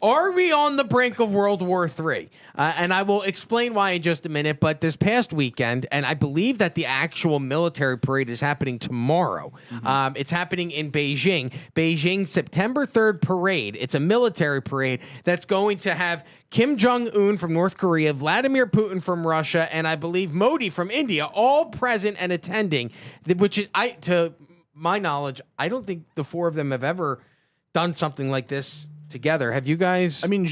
Are we on the brink of World War III? And I will explain why in just a minute, but this past weekend, and I believe that the actual military parade is happening tomorrow. It's happening in Beijing. Beijing September 3rd parade. It's a military parade that's going to have Kim Jong-un from North Korea, Vladimir Putin from Russia, and I believe Modi from India, all present and attending, which is, to my knowledge, I don't think the four of them have ever done something like this together. Have you guys? I mean,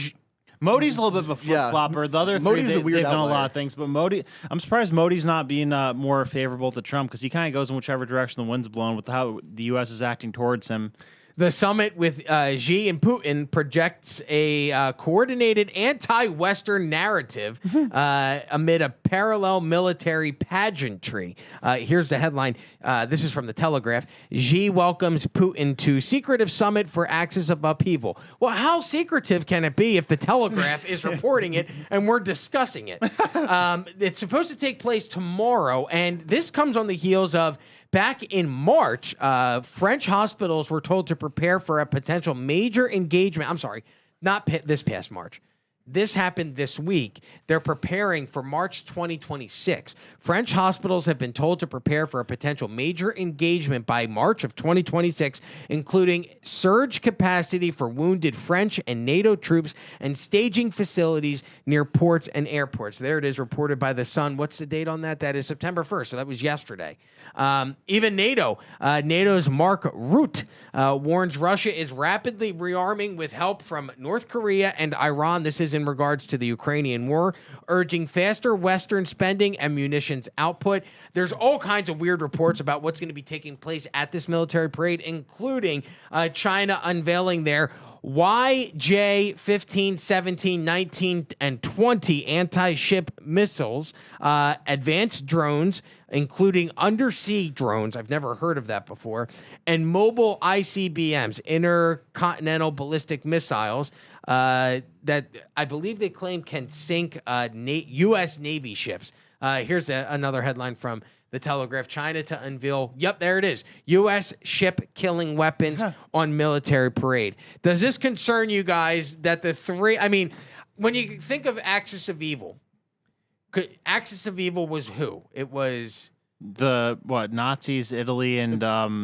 Modi's a little bit of a flip-flopper. The other three, they've done a lot of things. But Modi, I'm surprised Modi's not being more favorable to Trump, because he kind of goes in whichever direction the wind's blowing with how the U.S. is acting towards him. The summit with Xi and Putin projects a coordinated anti-Western narrative amid a parallel military pageantry. Here's the headline. This is from The Telegraph. Xi welcomes Putin to secretive summit for axis of upheaval. Well, how secretive can it be if The Telegraph is reporting it and we're discussing it? It's supposed to take place tomorrow, and this comes on the heels of back in March, French hospitals were told to prepare for a potential major engagement. I'm sorry, not this past March. This happened this week. They're preparing for March 2026. French hospitals have been told to prepare for a potential major engagement by March of 2026, including surge capacity for wounded French and NATO troops and staging facilities near ports and airports. There it is, reported by The Sun. What's the date on that? That is September 1st, so that was yesterday. Even NATO, NATO's Mark Rutte warns Russia is rapidly rearming with help from North Korea and Iran. This is in regards to the Ukrainian war, urging faster Western spending and munitions output. There's all kinds of weird reports about what's going to be taking place at this military parade, including China unveiling their YJ 15, 17, 19, and 20 anti-ship missiles, advanced drones, including undersea drones. I've never heard of that before. And mobile ICBMs, intercontinental ballistic missiles, that I believe they claim can sink U.S. Navy ships. Here's another headline from The Telegraph. China to unveil, yep, there it is, U.S. ship-killing weapons on military parade. Does this concern you guys that the three, I mean, when you think of Axis of Evil, Axis of Evil was who? It was Nazis, Italy, and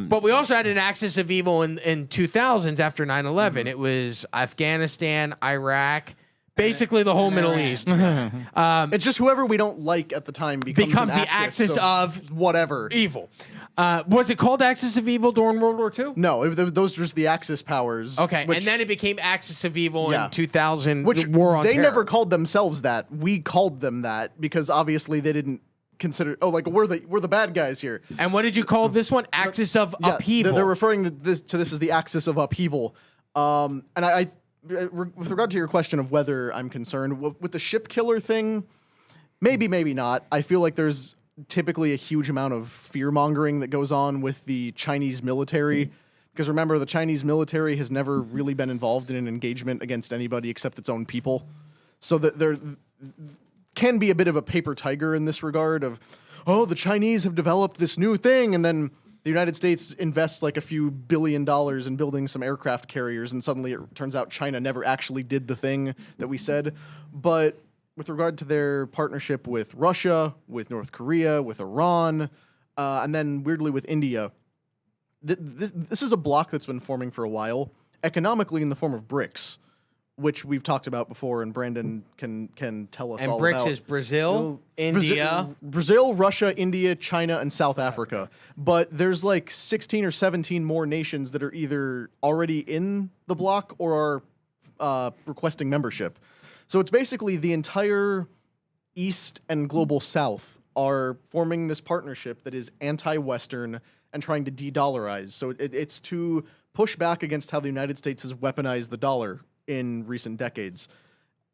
but we also had an Axis of Evil in 2000s after 9/11. It was Afghanistan, Iraq, basically the whole Middle East. It's just whoever we don't like at the time becomes the axis of whatever evil. Was it called Axis of Evil during World War II? No, those were just the Axis powers. Okay, and then it became Axis of Evil in 2000. Which War on Terror. Terror. Never called themselves that. We called them that because obviously they didn't consider. Oh, like we're the bad guys here. And what did you call this one? Axis of Upheaval. They're referring to this as the Axis of Upheaval. And I with regard to your question of whether I'm concerned with the ship killer thing, maybe not. I feel like there's typically a huge amount of fear mongering that goes on with the Chinese military. Because remember, the Chinese military has never really been involved in an engagement against anybody except its own people. So that there can be a bit of a paper tiger in this regard of, oh, the Chinese have developed this new thing, and then the United States invests like a few $1 billion in building some aircraft carriers, and suddenly it turns out China never actually did the thing that we said. But with regard to their partnership with Russia, with North Korea, with Iran, and then weirdly with India, this is a bloc that's been forming for a while, economically in the form of BRICS, which we've talked about before, and Brandon can tell us all BRICS about. And BRICS is Brazil, India. Brazil, Russia, India, China, and South Africa. But there's like 16 or 17 more nations that are either already in the bloc or are requesting membership. So it's basically the entire East and Global South are forming this partnership that is anti-Western and trying to de-dollarize. So it's to push back against how the United States has weaponized the dollar in recent decades.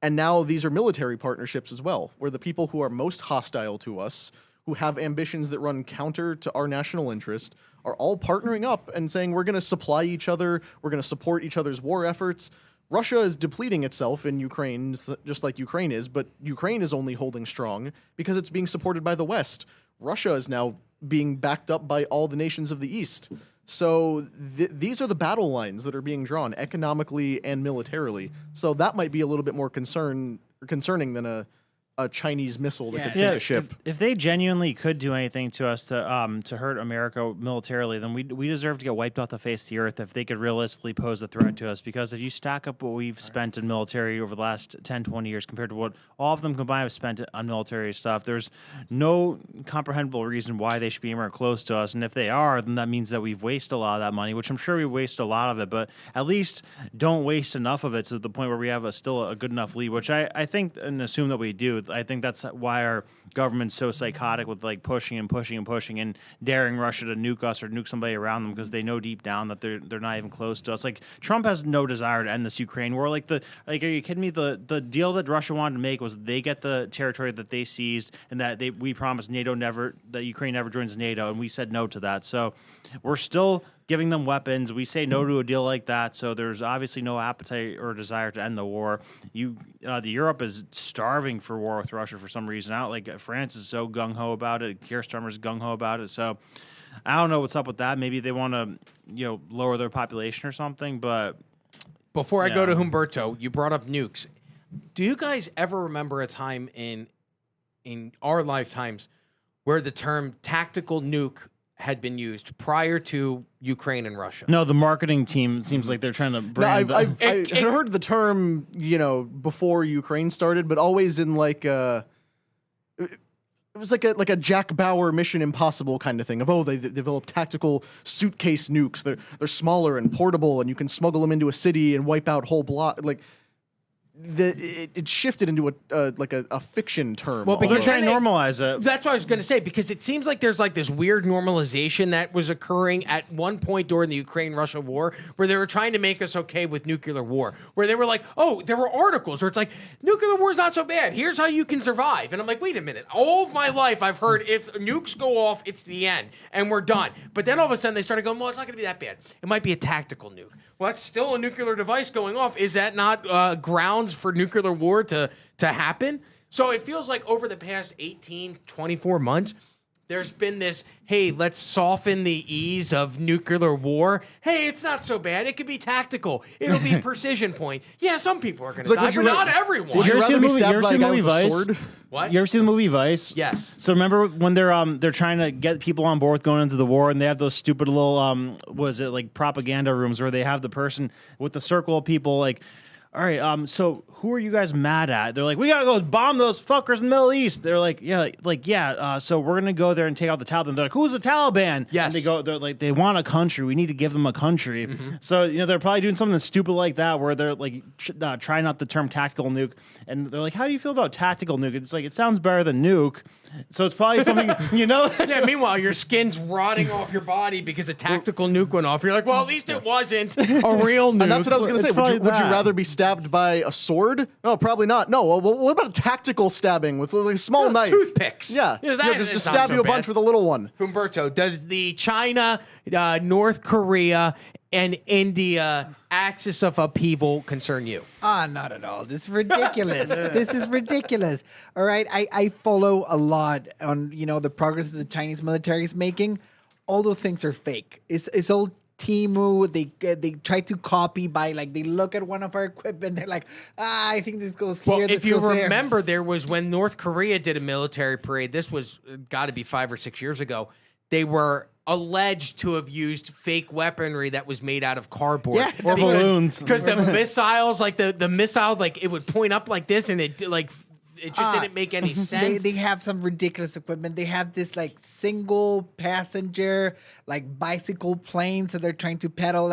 And now these are military partnerships as well, where the people who are most hostile to us, who have ambitions that run counter to our national interest, are all partnering up and saying we're going to supply each other, we're going to support each other's war efforts. Russia is depleting itself in Ukraine, just like Ukraine is, but Ukraine is only holding strong because it's being supported by the West. Russia is now being backed up by all the nations of the East. So these are the battle lines that are being drawn economically and militarily. So that might be a little bit more concerning than a Chinese missile that could sink a ship. If they genuinely could do anything to us to hurt America militarily, then we deserve to get wiped off the face of the earth if they could realistically pose a threat to us. Because if you stack up what we've spent in military over the last 10, 20 years compared to what all of them combined have spent on military stuff, there's no comprehensible reason why they should be anywhere close to us. And if they are, then that means that we've wasted a lot of that money, which I'm sure we waste a lot of it, but at least don't waste enough of it to the point where we have still a good enough lead, which I think and assume that we do. I think that's why our government's so psychotic with like pushing and pushing and pushing and daring Russia to nuke us or nuke somebody around them, because they know deep down that they're not even close to us. Like Trump has no desire to end this Ukraine war. Are you kidding me? The deal that Russia wanted to make was they get the territory that they seized, and that we promised that Ukraine never joins NATO, and we said no to that. So we're still giving them weapons. We say no to a deal like that, so there's obviously no appetite or desire to end the war. The Europe is starving for war with Russia for some reason. France is so gung-ho about it. Keir Starmer's gung-ho about it. So I don't know what's up with that. Maybe they want to lower their population or something. But before I go to Humberto, you brought up nukes. Do you guys ever remember a time in our lifetimes where the term tactical nuke had been used prior to Ukraine and Russia? No, the marketing team seems like they're trying to brand. I heard the term, before Ukraine started, but always in it was like a Jack Bauer Mission Impossible kind of thing of, they developed tactical suitcase nukes. They're smaller and portable, and you can smuggle them into a city and wipe out whole block. It shifted into a fiction term. Well, because they're trying to normalize it. That's what I was going to say, because it seems like there's this weird normalization that was occurring at one point during the Ukraine-Russia war, where they were trying to make us okay with nuclear war, where they were like, there were articles where it's like, nuclear war is not so bad. Here's how you can survive. And I'm like, wait a minute. All of my life I've heard if nukes go off, it's the end, and we're done. But then all of a sudden they started going, well, it's not going to be that bad. It might be a tactical nuke. Well, that's still a nuclear device going off. Is that not grounds for nuclear war to happen? So it feels like over the past 18, 24 months, there's been this, hey, let's soften the ease of nuclear war. Hey, it's not so bad. It could be tactical. It'll be precision point. Yeah, some people are going to die, but not everyone. Would you rather be stabbed by a guy with a sword? What? You ever see the movie Vice? Yes. So remember when they're trying to get people on board with going into the war, and they have those stupid little propaganda rooms where they have the person with the circle of people like, all right, so who are you guys mad at? They're like, we gotta go bomb those fuckers in the Middle East. They're like, so we're gonna go there and take out the Taliban. They're like, who's the Taliban? Yes. And they're like, they want a country. We need to give them a country. Mm-hmm. So they're probably doing something stupid like that, where they're like trying out the term tactical nuke, and they're like, how do you feel about tactical nuke? It's like, it sounds better than nuke. So it's probably something, Yeah, meanwhile, your skin's rotting off your body because a tactical nuke went off. You're like, well, at least it wasn't a real nuke. And that's what I was going to say. Would you rather be stabbed by a sword? No, probably not. No, well, what about a tactical stabbing with a small knife? Toothpicks. Yeah, just stab you a bunch with a little one. Humberto, does the China, North Korea, and India axis of upheaval concern you? Not at all. This is ridiculous. This is ridiculous. All right, I follow a lot on the progress that the Chinese military is making. All those things are fake. It's all Timu. They try to copy by they look at one of our equipment. They're like, I think this goes here. Well, this if you goes remember, there was when North Korea did a military parade. This was got to be 5 or 6 years ago. They were alleged to have used fake weaponry that was made out of cardboard. Yeah, or balloons. Because the missiles, the missile, it would point up like this, and it just didn't make any sense. They have some ridiculous equipment. They have this single passenger bicycle planes that they're trying to pedal.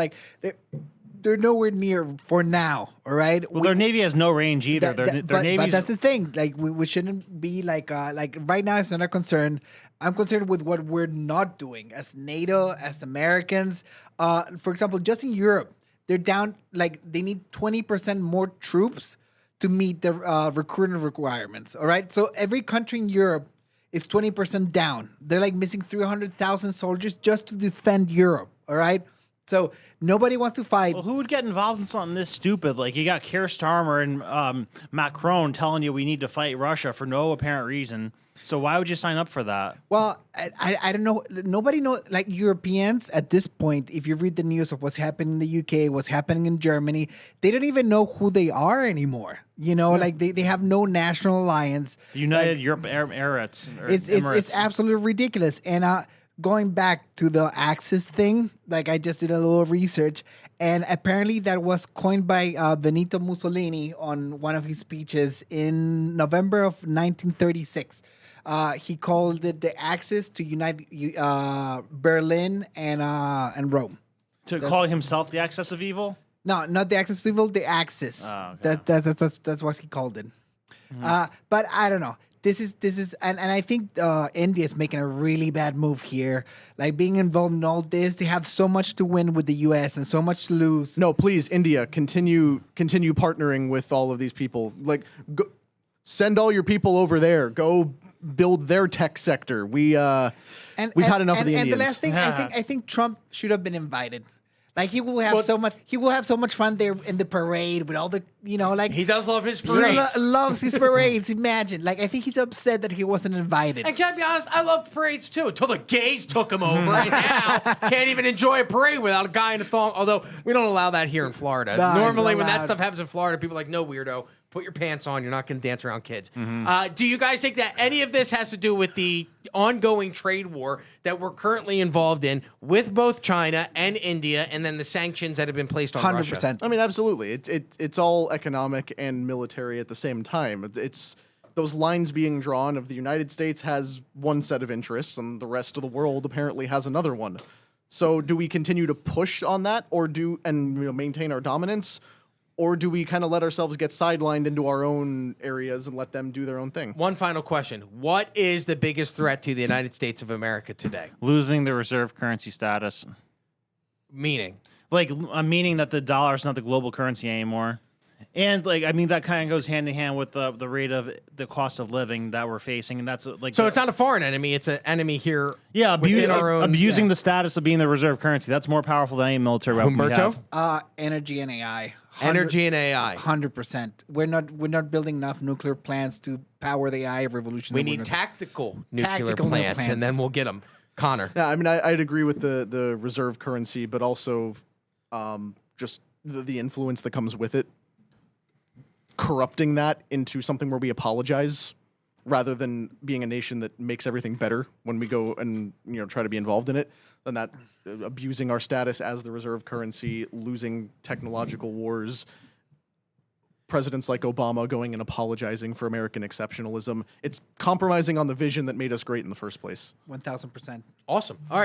They're nowhere near for now. All right. Well, their Navy has no range either. Their Navy's... But that's the thing. We shouldn't be like right now. It's not a concern. I'm concerned with what we're not doing as NATO, as Americans. For example, just in Europe, they're down. They need 20% more troops to meet the recruitment requirements. All right. So every country in Europe is 20% down. They're missing 300,000 soldiers just to defend Europe. All right. So nobody wants to fight. Well, who would get involved in something this stupid? Like you got Keir Starmer and Macron telling you we need to fight Russia for no apparent reason. So why would you sign up for that? Well, I don't know. Nobody knows. Like Europeans at this point, if you read the news of what's happening in the UK, what's happening in Germany, they don't even know who they are anymore. You know, like they have no national alliance. The United Europe Emirates. It's absolutely ridiculous. And going back to the Axis thing, like I just did a little research, and apparently that was coined by Benito Mussolini on one of his speeches in November of 1936. He called it the Axis to unite Berlin and Rome. To call himself the axis of evil? No, not the Axis of evil, the Axis. Oh, okay. That's what he called it. But I don't know. This is, and I think India is making a really bad move here. Like being involved in all this, they have so much to win with the U.S. and so much to lose. No, please, India, continue partnering with all of these people. Like, send all your people over there. Go build their tech sector. We've had enough of the Indians. And the last thing, I think Trump should have been invited. Like he will have so much. He will have so much fun there in the parade with all the, like He does love his parades. He loves his parades. Imagine, like I think he's upset that he wasn't invited. And can I be honest? I loved parades too until the gays took him over. And now can't even enjoy a parade without a guy in a thong. Although we don't allow that here in Florida. No, Normally, it's when that allowed. stuff happens in Florida, people are like, "No, weirdo, put your pants on. You're not going to dance around kids." Do you guys think that any of this has to do with the ongoing trade war that we're currently involved in with both China and India, and then the sanctions that have been placed on Russia? 100%. I mean, absolutely. It's all economic and military at the same time. It's those lines being drawn of the United States has one set of interests and the rest of the world apparently has another one. So do we continue to push on that or maintain our dominance? Or do we kind of let ourselves get sidelined into our own areas and let them do their own thing? One final question. What is the biggest threat to the United States of America today? Losing the reserve currency status. Meaning? Like, meaning that the dollar is not the global currency anymore. And, like, I mean, that kind of goes hand in hand with the rate of the cost of living that we're facing. And that's, like... So it's not a foreign enemy. It's an enemy here. Yeah, within our own... abusing the status of being the reserve currency. That's more powerful than any military weapon we Humberto? have. Energy and AI. Energy and AI. 100%. We're not building enough nuclear plants to power the AI revolution. We need tactical nuclear plants, and then we'll get them. Connor. Yeah, I mean, I'd agree with the reserve currency, but also just the influence that comes with it. Corrupting that into something where we apologize rather than being a nation that makes everything better when we go and try to be involved in it, then that abusing our status as the reserve currency, losing technological wars, presidents like Obama going and apologizing for American exceptionalism. It's compromising on the vision that made us great in the first place. 1,000%. Awesome. All right.